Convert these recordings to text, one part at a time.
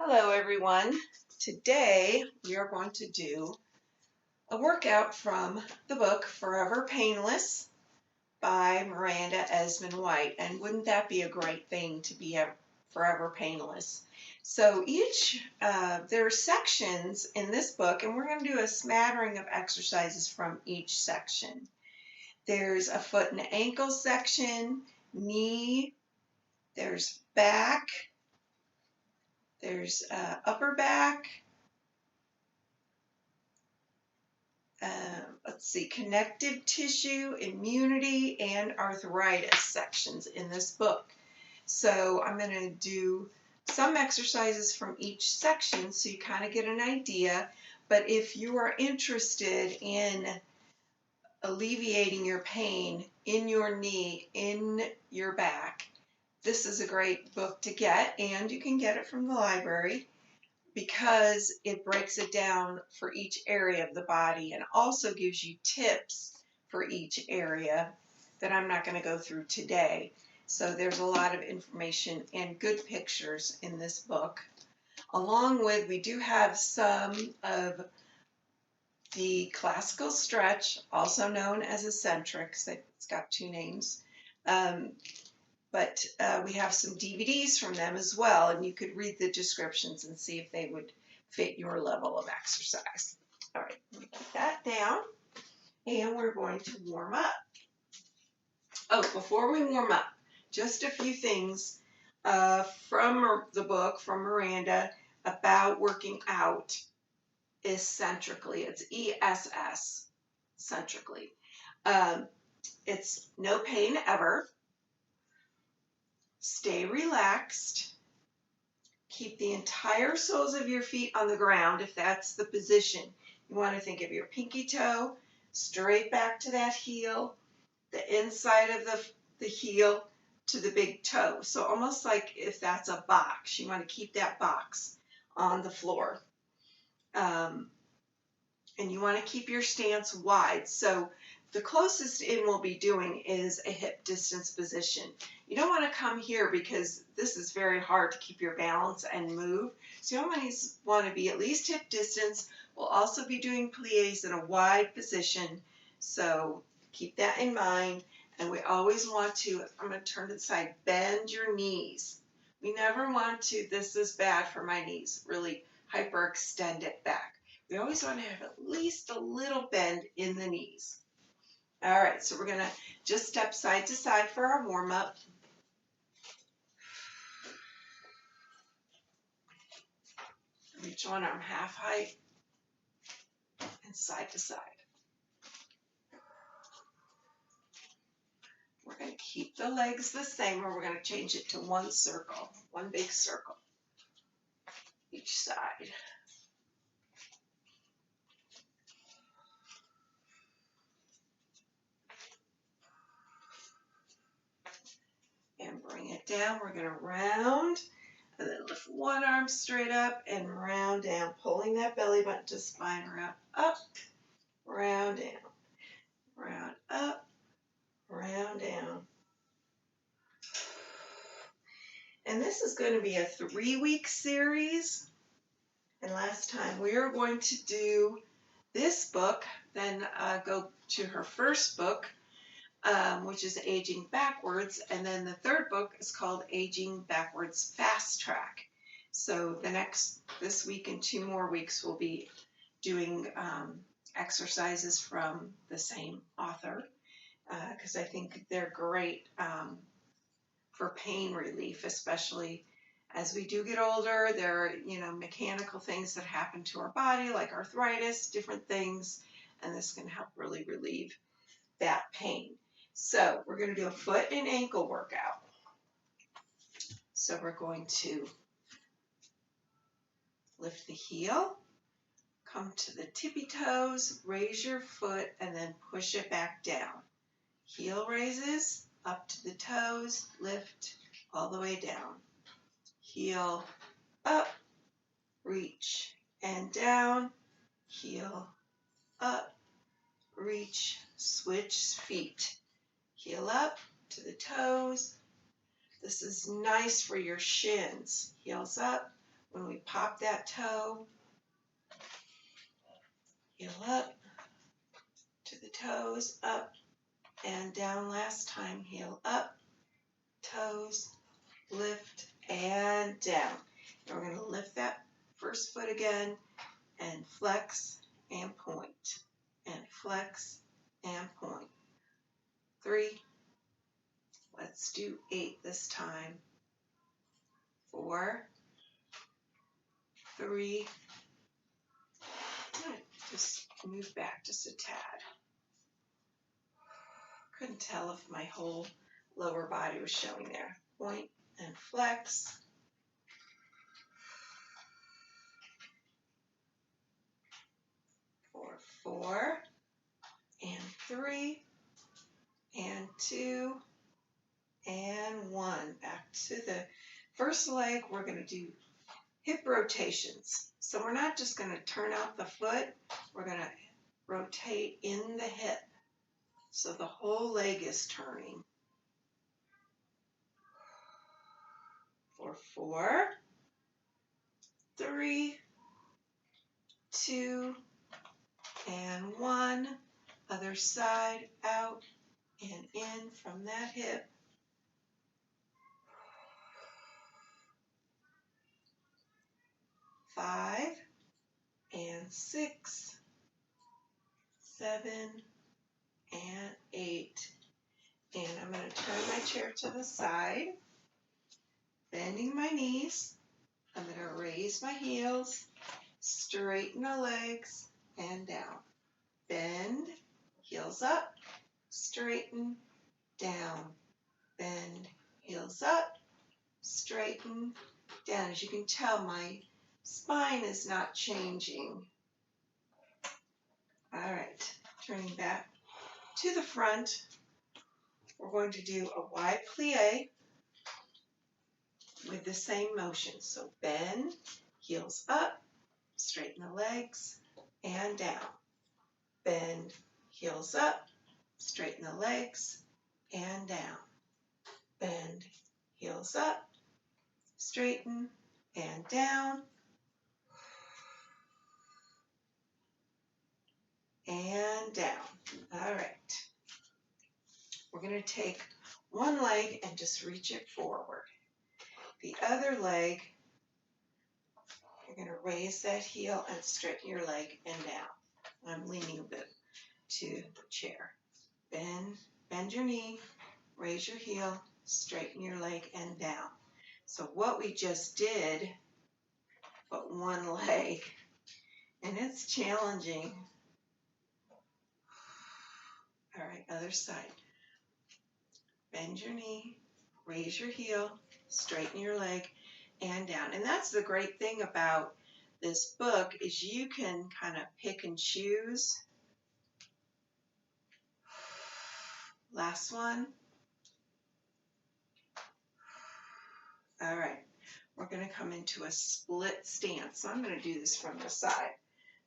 Hello everyone. Today we are going to do a workout from the book Forever Painless by Miranda Esmonde-White. And wouldn't that be a great thing to be forever painless? So there are sections in this book, and we're going to do a smattering of exercises from each section. There's a foot and ankle section, knee, there's back, there's upper back, connective tissue, immunity, and arthritis sections in this book. So I'm going to do some exercises from each section so you kind of get an idea. But if you are interested in alleviating your pain in your knee, in your back, this is a great book to get, and you can get it from the library, because it breaks it down for each area of the body and also gives you tips for each area that I'm not going to go through today. So there's a lot of information and good pictures in this book. Along with, we do have some of the classical stretch, also known as eccentrics. It's got two names. But we have some DVDs from them as well, and you could read the descriptions and see if they would fit your level of exercise. All right, let me put that down, and we're going to warm up. Oh, before we warm up, just a few things from the book, from Miranda, about working out eccentrically. It's ESS, eccentrically. It's no pain ever. Stay relaxed. Keep the entire soles of your feet on the ground if that's the position. You want to think of your pinky toe straight back to that heel, the inside of the heel to the big toe. So almost like if that's a box, you want to keep that box on the floor. And you want to keep your stance wide. So the closest in we'll be doing is a hip distance position. You don't want to come here because this is very hard to keep your balance and move. So you always want to be at least hip distance. We'll also be doing plies in a wide position. So keep that in mind. And we always want to, I'm going to turn to the side, bend your knees. We never want to, this is bad for my knees, really hyperextend it back. We always want to have at least a little bend in the knees. All right, so we're going to just step side to side for our warm-up. Reach one arm half height and side to side. We're going to keep the legs the same, or we're going to change it to one circle, one big circle each side. And bring it down. We're going to round and then lift one arm straight up and round down, pulling that belly button to spine round up, round down, round up, round down. And this is going to be a 3-week series. And last time we are going to do this book, then go to her first book, which is Aging Backwards, and then the third book is called Aging Backwards Fast Track. So this week and 2 more weeks we'll be doing exercises from the same author, because I think they're great for pain relief, especially as we do get older. There are, mechanical things that happen to our body, like arthritis, different things, and this can help really relieve that pain. So we're going to do a foot and ankle workout. So we're going to lift the heel, come to the tippy toes, raise your foot, and then push it back down. Heel raises, up to the toes, lift all the way down. Heel up, reach, and down. Heel up, reach, switch feet. Heel up to the toes. This is nice for your shins. Heels up, when we pop that toe, heel up to the toes, up and down last time, heel up, toes, lift and down. And we're going to lift that first foot again and flex and point, and flex and point. 3, let's do 8 this time. 4, 3, just move back just a tad. Couldn't tell if my whole lower body was showing there. Point and flex. 4, 4, and 3, and 2, and 1. Back to the first leg. We're going to do hip rotations. So we're not just going to turn out the foot. We're going to rotate in the hip. So the whole leg is turning. 4, 4, 3, 2, and 1. Other side, out and in from that hip. 5, and 6, 7, and 8. And I'm going to turn my chair to the side, bending my knees. I'm going to raise my heels, straighten the legs, and down. Bend, heels up, straighten, down. Bend, heels up, straighten, down. As you can tell, my spine is not changing. All right, turning back to the front. We're going to do a wide plie with the same motion. So bend, heels up, straighten the legs, and down. Bend, heels up, straighten the legs, and down. Bend, heels up, straighten, and down. And down. All right. We're going to take one leg and just reach it forward. The other leg, you're going to raise that heel and straighten your leg and down. I'm leaning a bit to the chair. Bend your knee, raise your heel, straighten your leg and down. So what we just did, but one leg, and it's challenging. All right, other side. Bend your knee, raise your heel, straighten your leg, and down. And that's the great thing about this book is you can kind of pick and choose. Last one. All right, we're going to come into a split stance. So I'm going to do this from the side.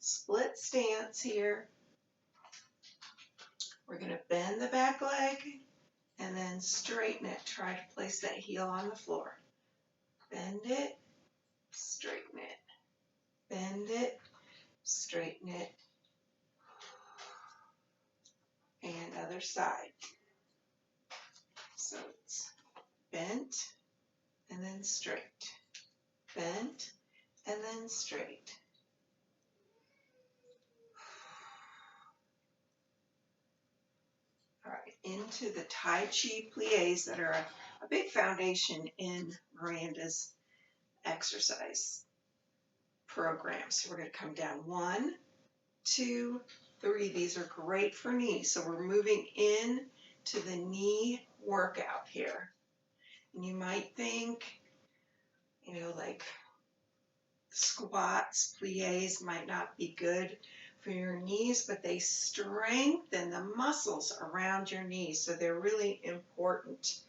Split stance here. We're going to bend the back leg and then straighten it. Try to place that heel on the floor. Bend it, straighten it. Bend it, straighten it. And other side. So it's bent and then straight. Bent and then straight. All right, into the Tai Chi plies that are a big foundation in Miranda's exercise program. So we're going to come down 1, 2, 3. These are great for knees. So we're moving in to the knee workout here. And you might think, like squats, plies might not be good for your knees, but they strengthen the muscles around your knees. So they're really important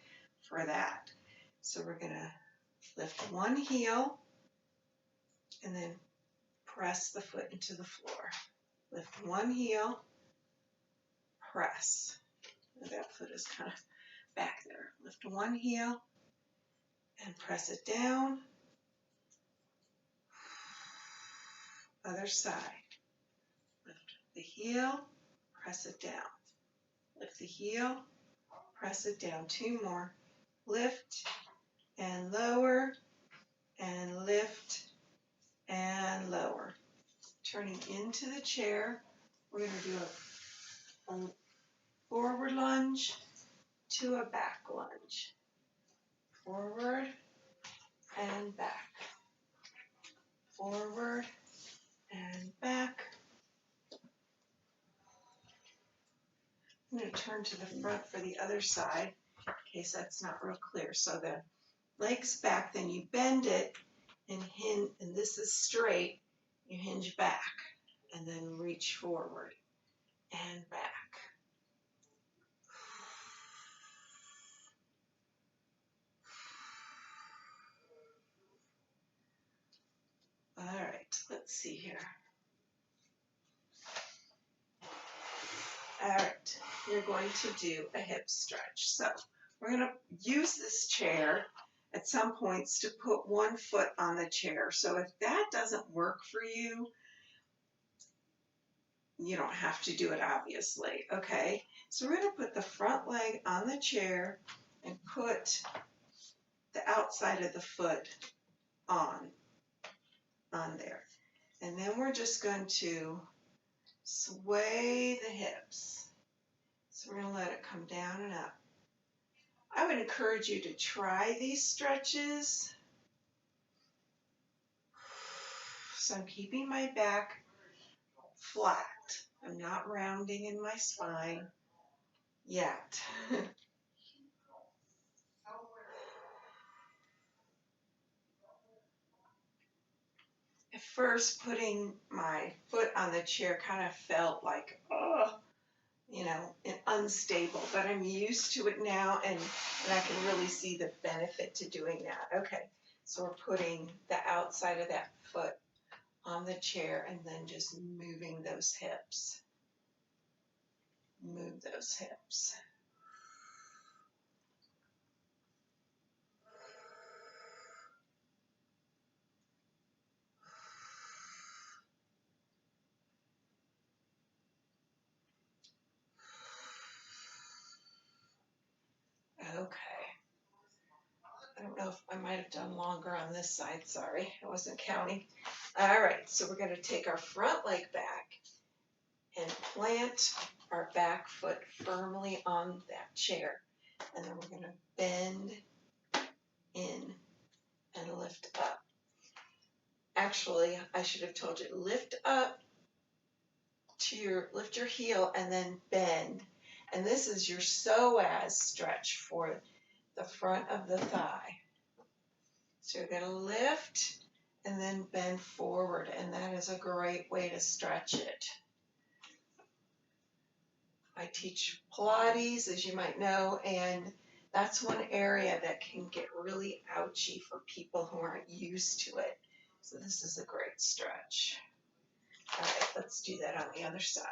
for that. So we're going to lift one heel and then press the foot into the floor. Lift one heel, press. That foot is kind of back there. Lift one heel and press it down. Other side. Lift the heel, press it down. Lift the heel, press it down. 2 more. Lift and lower, and lift and lower. Turning into the chair, we're going to do a forward lunge to a back lunge. Forward and back. Forward and back. I'm going to turn to the front for the other side in case that's not real clear. So the legs back, then you bend it and hinge, and this is straight. You hinge back and then reach forward and back. All right, let's see here. All right, you're going to do a hip stretch. So we're going to use this chair at some points to put one foot on the chair. So if that doesn't work for you, you don't have to do it, obviously. Okay, so we're going to put the front leg on the chair and put the outside of the foot on there. And then we're just going to sway the hips. So we're going to let it come down and up. I would encourage you to try these stretches. So I'm keeping my back flat. I'm not rounding in my spine yet. At first, putting my foot on the chair kind of felt like, oh, you know, unstable, but I'm used to it now, and I can really see the benefit to doing that. Okay, so we're putting the outside of that foot on the chair and then just moving those hips. Move those hips. Okay. I don't know if I might have done longer on this side. Sorry, I wasn't counting. All right, so we're going to take our front leg back and plant our back foot firmly on that chair. And then we're going to bend in and lift up. Actually, I should have told you, lift up to lift your heel and then bend. And this is your psoas stretch for the front of the thigh. So you're going to lift and then bend forward, and that is a great way to stretch it. I teach Pilates, as you might know, and that's one area that can get really ouchy for people who aren't used to it. So this is a great stretch. All right, let's do that on the other side.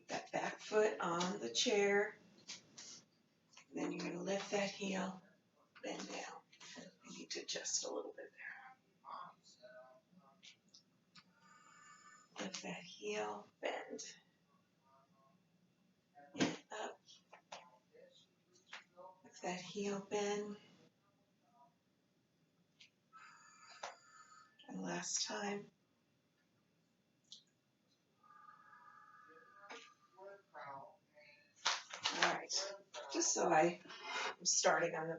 That back foot on the chair. Then you're going to lift that heel, bend down. You need to adjust a little bit there. Lift that heel, bend. And up. Lift that heel, bend. And last time. All right, just so I'm starting on the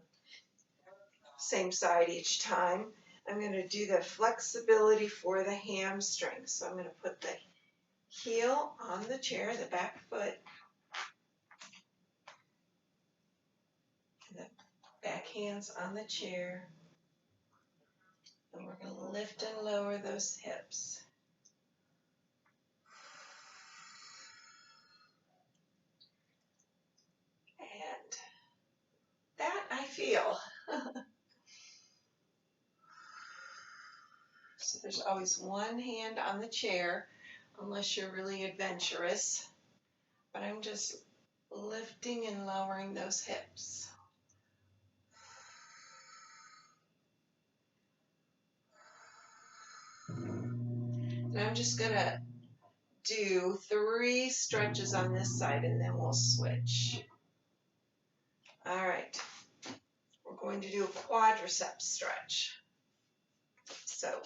same side each time, I'm going to do the flexibility for the hamstring. So I'm going to put the heel on the chair, the back foot, and the back hands on the chair, and we're going to lift and lower those hips. And that I feel. So there's always one hand on the chair, unless you're really adventurous. But I'm just lifting and lowering those hips. And I'm just going to do 3 stretches on this side and then we'll switch. All right, we're going to do a quadricep stretch. So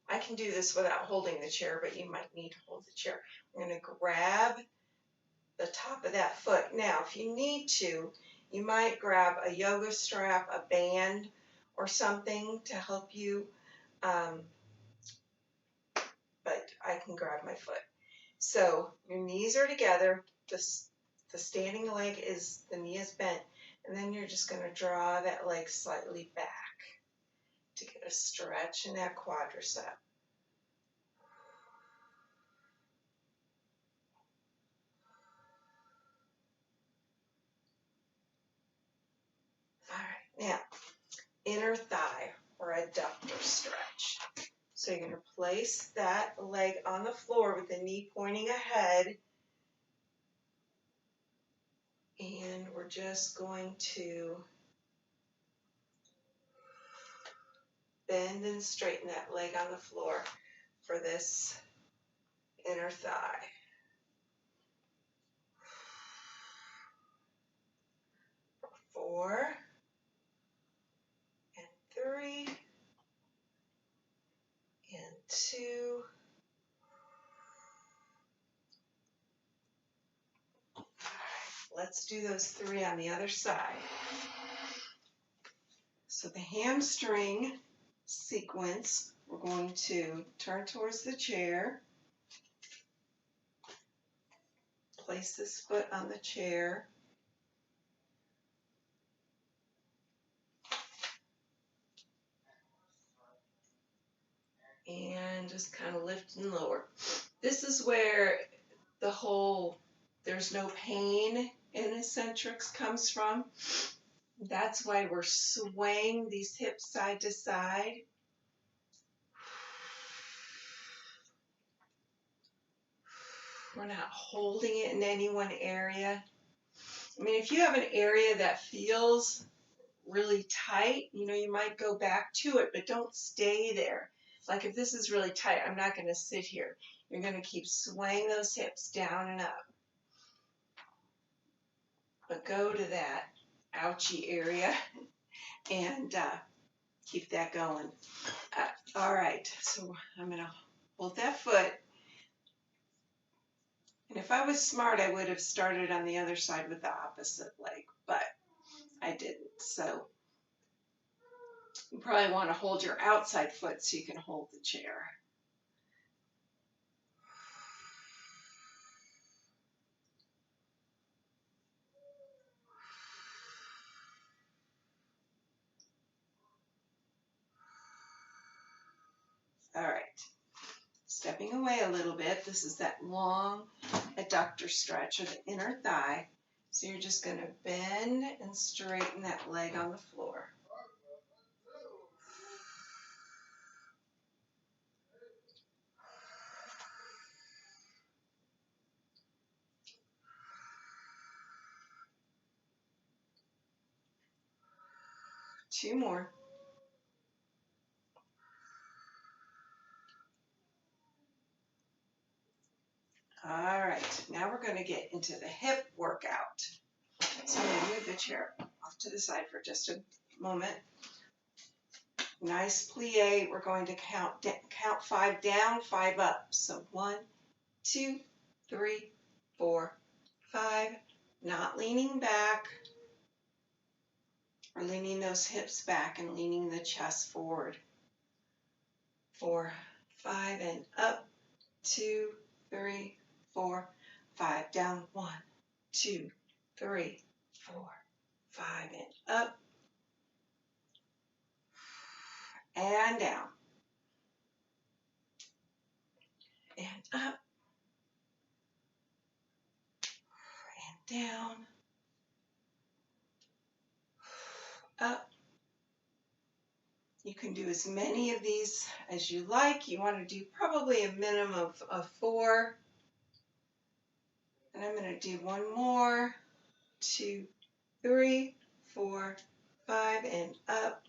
I can do this without holding the chair, but you might need to hold the chair. I'm going to grab the top of that foot. Now, if you need to, you might grab a yoga strap, a band, or something to help you, but I can grab my foot. So your knees are together, the standing leg is, the knee is bent, and then you're just going to draw that leg slightly back to get a stretch in that quadricep. All right, now inner thigh or adductor stretch. So you're going to place that leg on the floor with the knee pointing ahead, and we're just going to bend and straighten that leg on the floor for this inner thigh. 4 and 3 and 2. All right, let's do those 3 on the other side. So the hamstring sequence, we're going to turn towards the chair, place this foot on the chair, and just kind of lift and lower. This is where the whole there's no pain in eccentrics comes from. That's why we're swaying these hips side to side. We're not holding it in any one area. I mean, if you have an area that feels really tight, you might go back to it, but don't stay there. Like if this is really tight, I'm not going to sit here. You're going to keep swaying those hips down and up. But go to that ouchy area and keep that going. All right, so I'm going to hold that foot. And if I was smart, I would have started on the other side with the opposite leg, but I didn't. So you probably want to hold your outside foot so you can hold the chair. All right, stepping away a little bit. This is that long adductor stretch of the inner thigh. So you're just going to bend and straighten that leg on the floor. Two more. All right, now we're going to get into the hip workout. So I'm going to move the chair off to the side for just a moment. Nice plie. We're going to count 5 down, 5 up. So 1, 2, 3, 4, 5. Not leaning back. We're leaning those hips back and leaning the chest forward. 4, 5, and up. 2, 3, 4, 5. Down. 1, 2, 3, 4, 5, and up. And down. And up. And down. Up. You can do as many of these as you like. You want to do probably a minimum of 4. And I'm going to do one more. 2, 3, 4, 5, and up.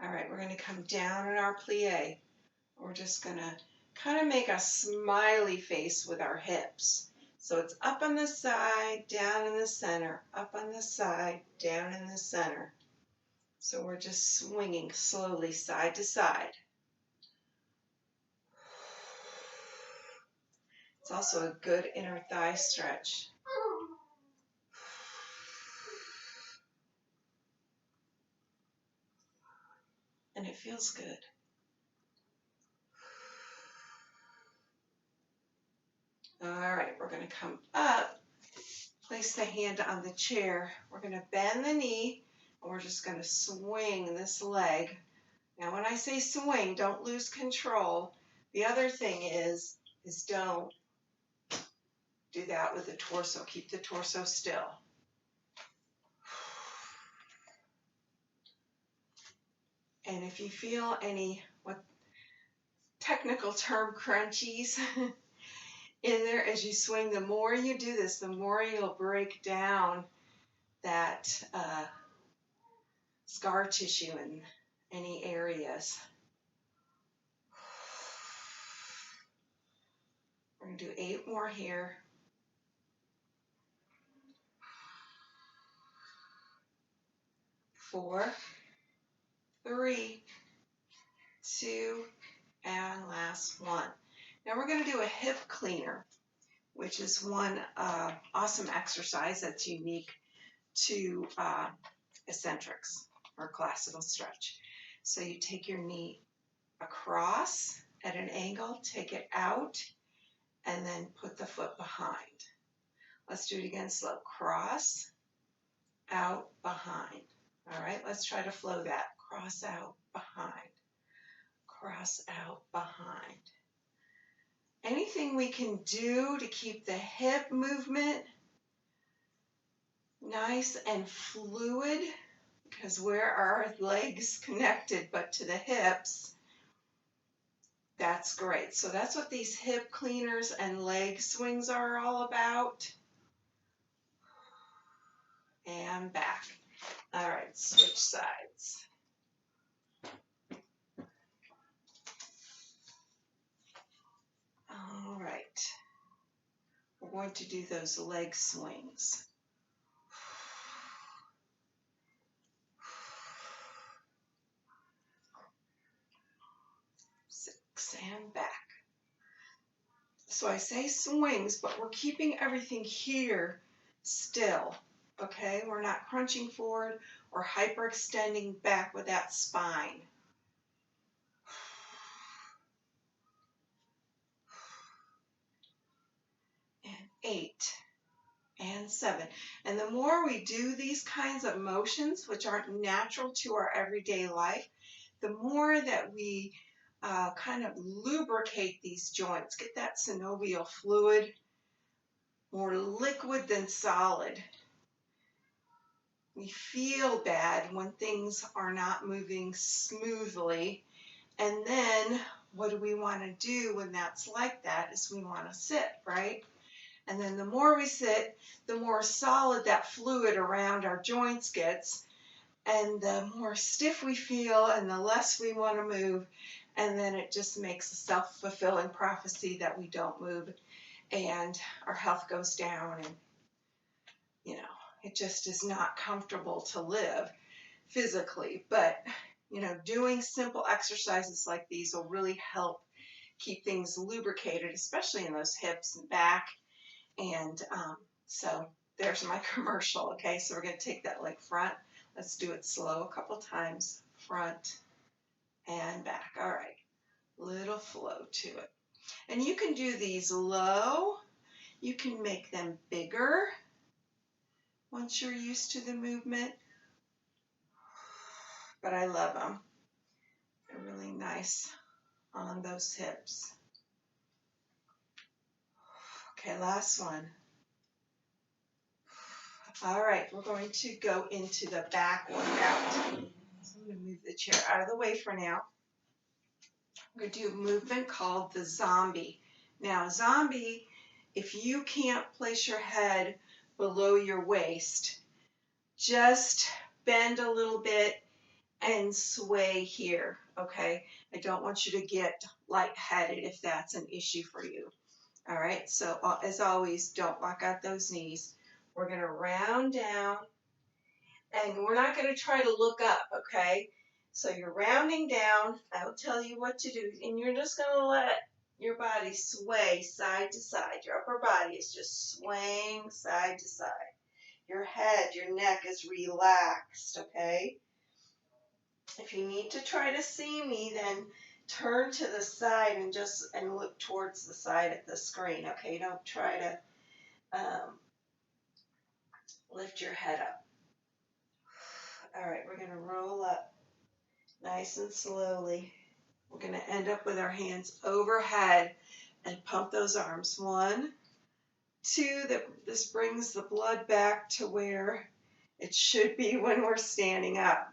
All right, we're going to come down in our plie. We're just going to kind of make a smiley face with our hips. So it's up on the side, down in the center, up on the side, down in the center. So we're just swinging slowly side to side. It's also a good inner thigh stretch. And it feels good. All right, we're going to come up, place the hand on the chair. We're going to bend the knee, and we're just going to swing this leg. Now, when I say swing, don't lose control. The other thing is don't do that with the torso. Keep the torso still. And if you feel any, what technical term, crunchies in there as you swing, the more you do this, the more you'll break down that scar tissue in any areas. We're going to do 8 more here. 4, 3, 2, and last one. Now we're going to do a hip cleaner, which is one awesome exercise that's unique to eccentrics or classical stretch. So you take your knee across at an angle, take it out, and then put the foot behind. Let's do it again slow. Cross, out, behind. All right, let's try to flow that. Cross, out, behind. Cross, out, behind. Anything we can do to keep the hip movement nice and fluid, because where are our legs connected but to the hips? That's great. So that's what these hip cleaners and leg swings are all about. And back. All right, switch sides. All right. We're going to do those leg swings. 6 and back. So I say swings, but we're keeping everything here still, okay? We're not crunching forward or hyperextending back with that spine. And 8 and 7. And the more we do these kinds of motions, which aren't natural to our everyday life, the more that we kind of lubricate these joints, get that synovial fluid, more liquid than solid. We feel bad when things are not moving smoothly. And then what do we want to do when that's like that is we want to sit, right? And then the more we sit, the more solid that fluid around our joints gets, and the more stiff we feel and the less we want to move. And then it just makes a self-fulfilling prophecy that we don't move and our health goes down, and it just is not comfortable to live physically. But doing simple exercises like these will really help keep things lubricated, especially in those hips and back. And so there's my commercial. Okay, so we're going to take that leg front. Let's do it slow a couple times. Front and back. All right, little flow to it. And you can do these low. You can make them bigger once you're used to the movement. But I love them. They're really nice on those hips. Okay, last one. All right, we're going to go into the back workout. So I'm going to move the chair out of the way for now. I'm going to do a movement called the zombie. Now, zombie, if you can't place your head below your waist, just bend a little bit and sway here, okay? I don't want you to get lightheaded if that's an issue for you. All right, so as always, don't lock out those knees. We're gonna round down, and we're not gonna try to look up, okay? So you're rounding down, I'll tell you what to do, and you're just gonna let your body sway side to side. Your upper body is just swaying side to side. Your head, your neck is relaxed, okay? If you need to try to see me, then turn to the side and look towards the side of the screen, okay? Don't try to lift your head up. All right, we're gonna roll up nice and slowly. We're gonna end up with our hands overhead and pump those arms. 1, 2, this brings the blood back to where it should be when we're standing up.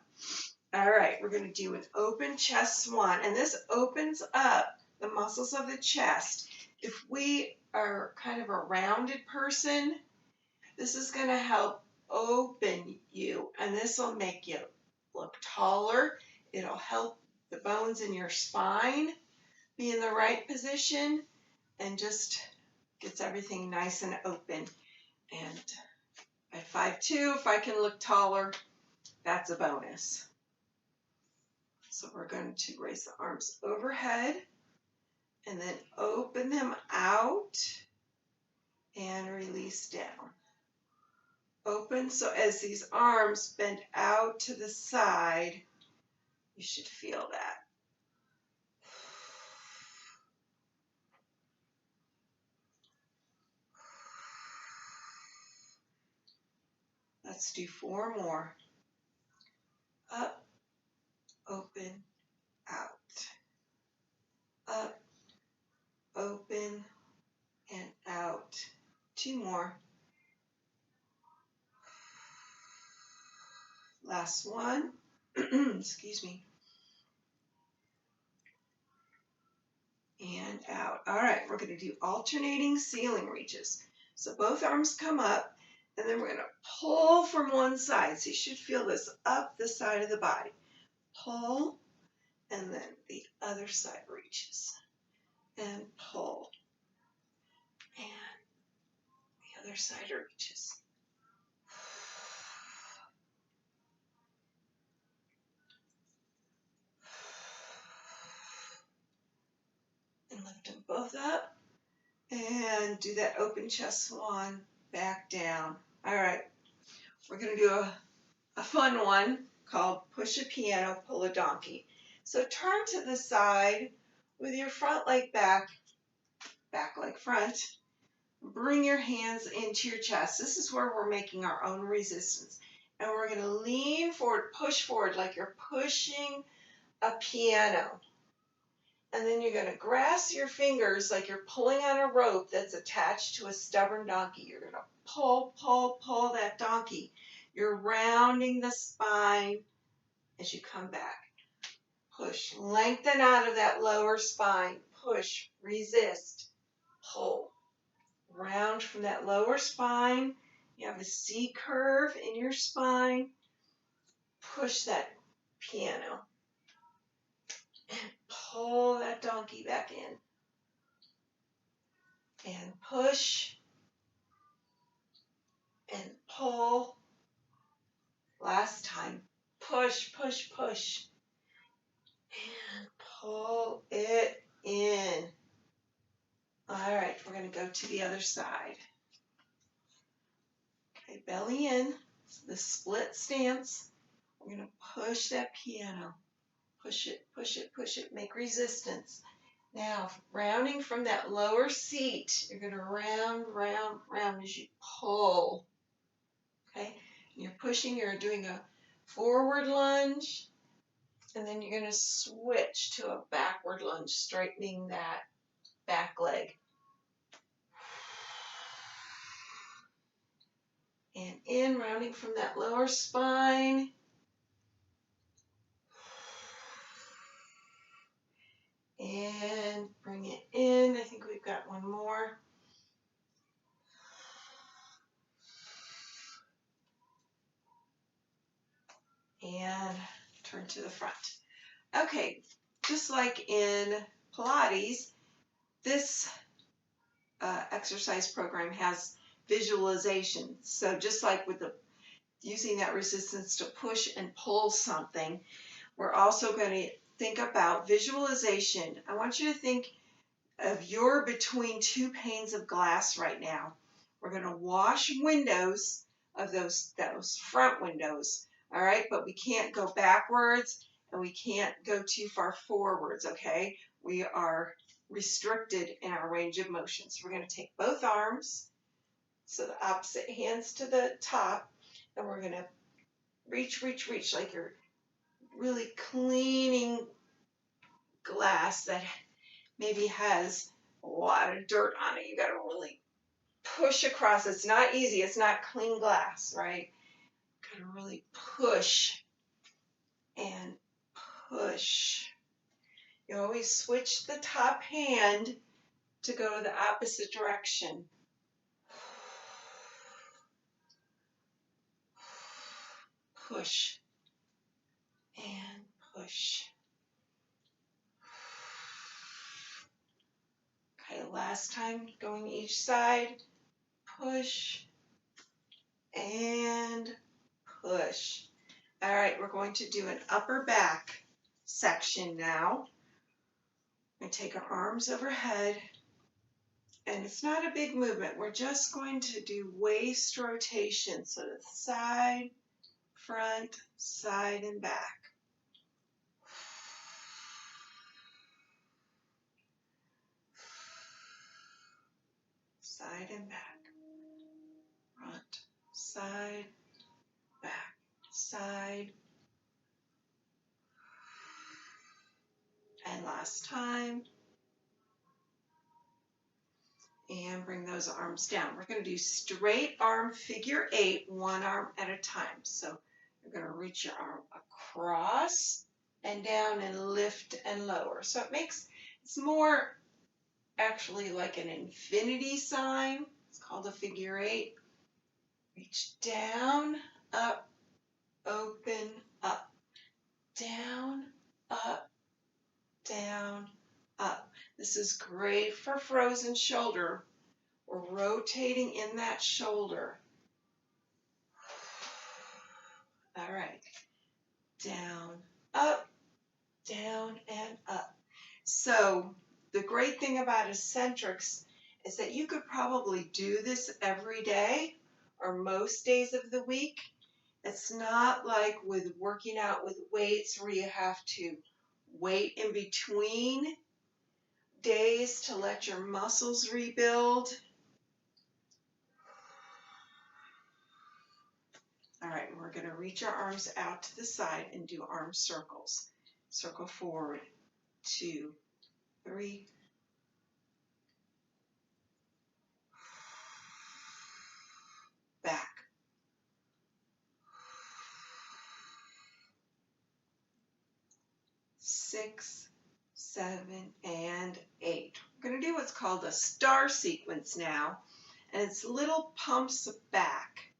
All right, we're going to do an open chest swan, and this opens up the muscles of the chest. If we are kind of a rounded person, this is going to help open you, and this will make you look taller. It'll help the bones in your spine be in the right position, and just gets everything nice and open. And at 5'2", if I can look taller, that's a bonus. So we're going to raise the arms overhead and then open them out and release down. Open, so as these arms bend out to the side, you should feel that. Let's do 4 more. Up, open, out. Up, open, and out. 2 more. Last one. Excuse me. And out. All right, we're going to do alternating ceiling reaches. So both arms come up, and then we're going to pull from one side. So you should feel this up the side of the body. Pull, and then the other side reaches. And pull. And the other side reaches. And lift them both up. And do that open chest swan back down. All right, we're going to do a fun one called push a piano, pull a donkey. So turn to the side with your front leg back, back leg front. Bring your hands into your chest. This is where we're making our own resistance. And we're going to lean forward, push forward like you're pushing a piano. And then you're going to grasp your fingers like you're pulling on a rope that's attached to a stubborn donkey. You're going to pull, pull, pull that donkey. You're rounding the spine as you come back. Push, lengthen out of that lower spine. Push, resist, pull. Round from that lower spine. You have a C curve in your spine. Push that piano. And pull that donkey back in. And push. And pull. Last time. Push, push, push. And pull it in. All right, we're going to go to the other side. Okay, belly in, the split stance. We're going to push that piano. Push it, push it, push it. Make resistance. Now, rounding from that lower seat, you're going to round, round, round as you pull. Okay, and you're pushing, you're doing a forward lunge, and then you're going to switch to a backward lunge, straightening that back leg. And in, rounding from that lower spine. And bring it in. I think we've got one more. And turn to the front. Okay, just like in Pilates, this exercise program has visualization. So just like with using that resistance to push and pull something, we're also going to think about visualization. I want you to think of you're between two panes of glass right now. We're going to wash windows of those front windows, all right? But we can't go backwards and we can't go too far forwards, okay? We are restricted in our range of motion. So we're going to take both arms, so the opposite hands to the top, and we're going to reach like you're really cleaning glass that maybe has a lot of dirt on it. You got to really push across. It's not easy. It's not clean glass, right? Got to really push and push. You always switch the top hand to go the opposite direction. Push and push. Okay, last time going each side. Push and push. All right, we're going to do an upper back section now. We're going to take our arms overhead, and it's not a big movement. We're just going to do waist rotation, so the side, front, side, and back. Side and back. Front, side, back, side. And last time. And bring those arms down. We're going to do straight arm figure 8, one arm at a time. So you're going to reach your arm across and down and lift and lower. So it's more actually like an infinity sign. It's called a figure 8. Reach down, up, open, up, down, up, down, up. This is great for frozen shoulder. We're rotating in that shoulder. All right. Down, and up. So the great thing about eccentrics is that you could probably do this every day or most days of the week. It's not like with working out with weights where you have to wait in between days to let your muscles rebuild. All right, we're going to reach our arms out to the side and do arm circles. Circle forward, 2, 3. Back. 6, 7, and 8. We're going to do what's called a star sequence now, and it's little pumps back.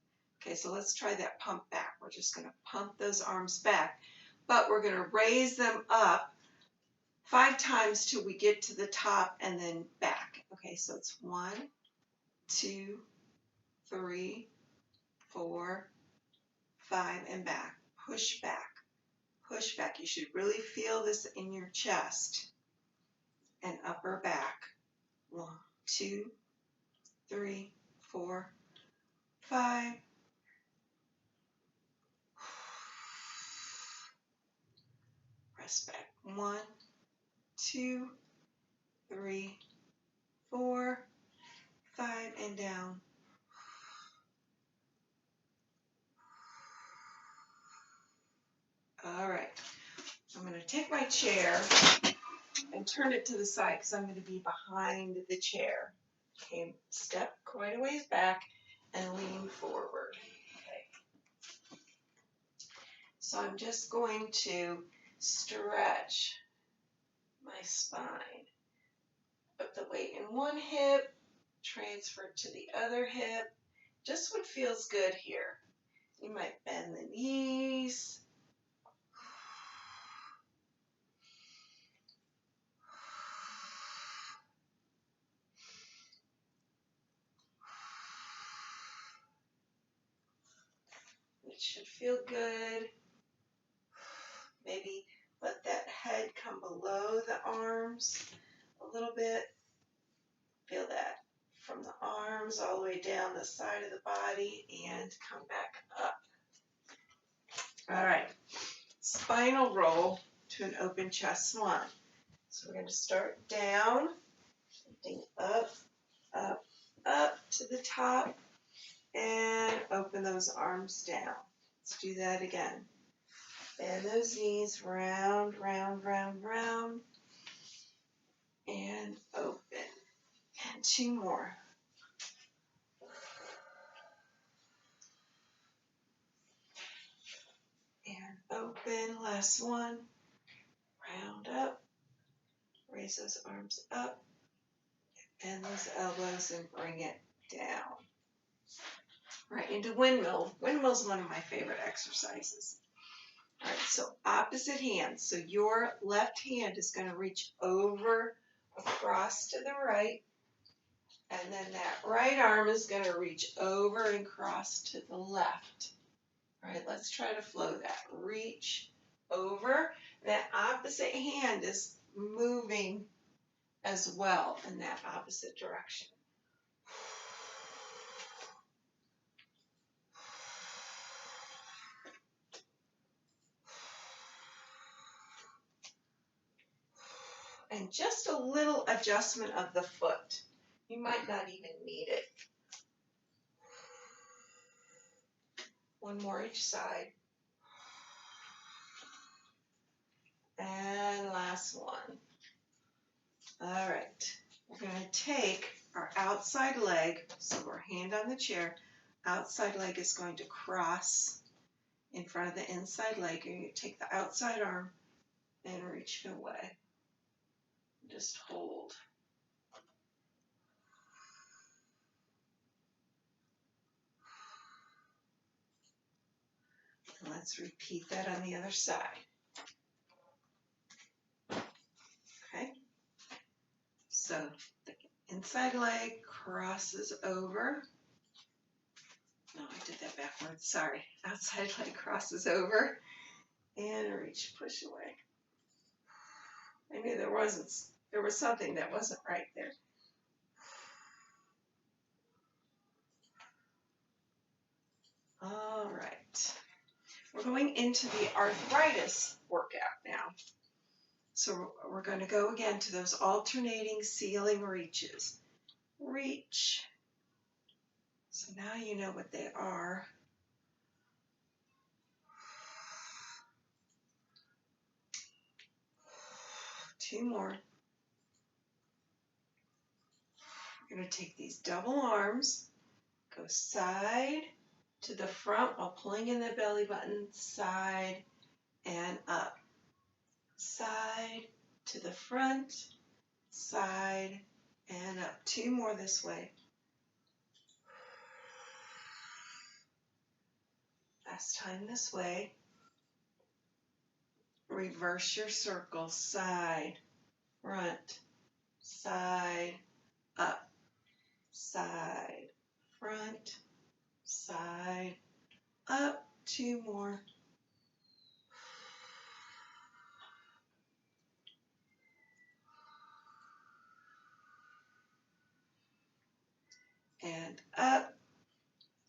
Okay, so let's try that pump back. We're just going to pump those arms back, but we're going to raise them up 5 times till we get to the top and then back. Okay, so it's 1, 2, 3, 4, 5, and back. Push back. Push back. You should really feel this in your chest. And upper back. 1, 2, 3, 4, 5. Press back. 1, 2, 3, 4, 5, and down. All right. I'm going to take my chair and turn it to the side because I'm going to be behind the chair. Okay, step quite a ways back and lean forward. Okay. So I'm just going to stretch my spine. Put the weight in one hip, transfer it to the other hip. Just what feels good here. You might bend the knees. It should feel good. Maybe let that head come below the arms a little bit. Feel that from the arms all the way down the side of the body and come back up. All right, spinal roll to an open chest swan. So we're going to start down, lifting up, up, up to the top, and open those arms down. Let's do that again. Bend those knees, round, round, round, round, and open. And two more. And open, last one. Round up, raise those arms up, and those elbows, and bring it down. Right into windmill. Windmill's one of my favorite exercises. All right, so opposite hands. So your left hand is going to reach over across to the right, and then that right arm is going to reach over and cross to the left. All right, let's try to flow that. Reach over. That opposite hand is moving as well in that opposite direction. And just a little adjustment of the foot. You might not even need it. One more each side. And last one. All right. We're going to take our outside leg, so we're hand on the chair. Outside leg is going to cross in front of the inside leg. You're going to take the outside arm and reach it away. Just hold. And let's repeat that on the other side. Okay? So the inside leg crosses over. No, I did that backwards. Sorry. Outside leg crosses over and reach, push away. I knew there was something that wasn't right there. All right. We're going into the arthritis workout now. So we're going to go again to those alternating ceiling reaches. Reach. So now you know what they are. Two more. We're going to take these double arms, go side to the front while pulling in the belly button, side and up. Side to the front, side and up. Two more this way. Last time this way. Reverse your circle, side, front, side, up, side, front, side, up. Two more. And up,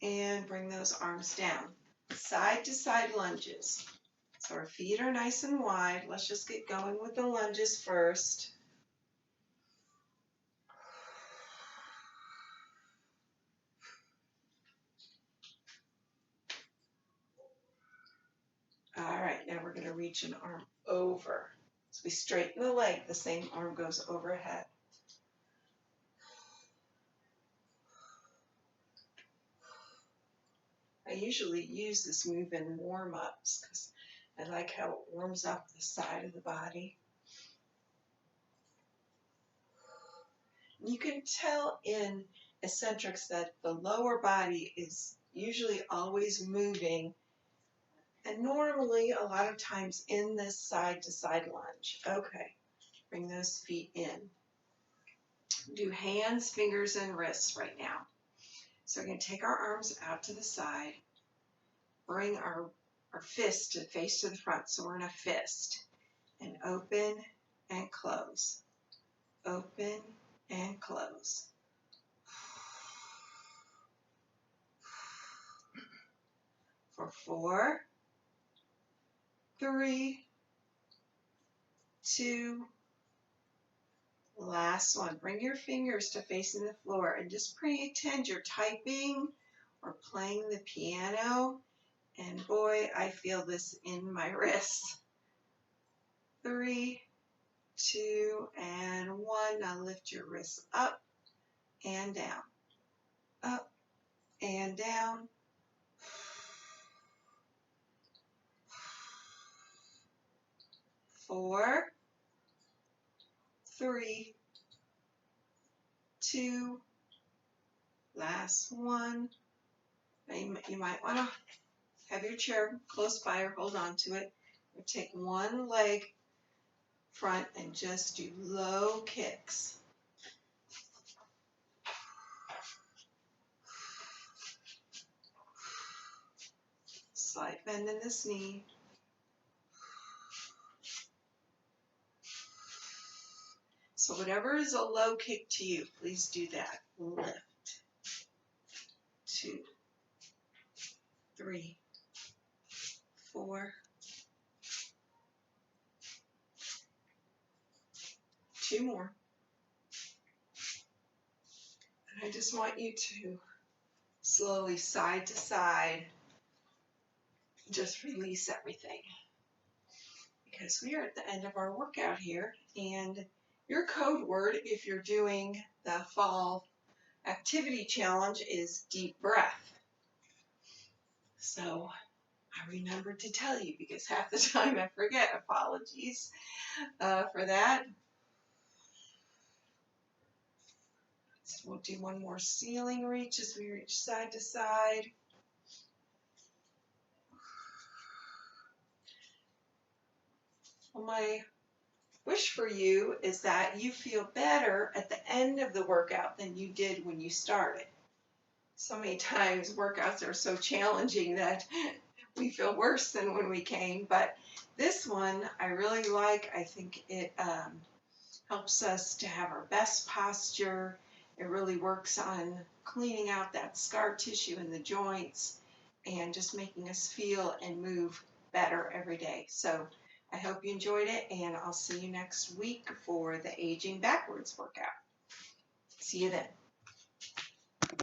and bring those arms down. Side to side lunges. So our feet are nice and wide. Let's just get going with the lunges first. All right, now we're going to reach an arm over. So we straighten the leg, the same arm goes overhead. I usually use this move in warm-ups because I like how it warms up the side of the body. You can tell in eccentrics that the lower body is usually always moving, and normally a lot of times in this side-to-side lunge. Okay, bring those feet in. Do hands, fingers, and wrists right now. So we're going to take our arms out to the side, bring our fist to face to the front. So we're in a fist. And open and close. Open and close. For 4, 3, 2, last one. Bring your fingers to facing the floor and just pretend you're typing or playing the piano. And boy, I feel this in my wrists. 3, 2, and 1. Now lift your wrists up and down. Up and down. 4, 3, 2, last one. You might want to have your chair close by or hold on to it. Or take one leg front and just do low kicks. Slight bend in this knee. So whatever is a low kick to you, please do that. Lift. 2, 3, 4, 2 more. And I just want you to slowly side to side, just release everything. Because we are at the end of our workout here, and your code word, if you're doing the fall activity challenge, is deep breath. So I remembered to tell you because half the time I forget. Apologies for that. So we'll do one more ceiling reach as we reach side to side. Well, my wish for you is that you feel better at the end of the workout than you did when you started. So many times workouts are so challenging that we feel worse than when we came, but this one I really like. I think it helps us to have our best posture. It really works on cleaning out that scar tissue in the joints and just making us feel and move better every day. So I hope you enjoyed it, and I'll see you next week for the Aging Backwards workout. See you then.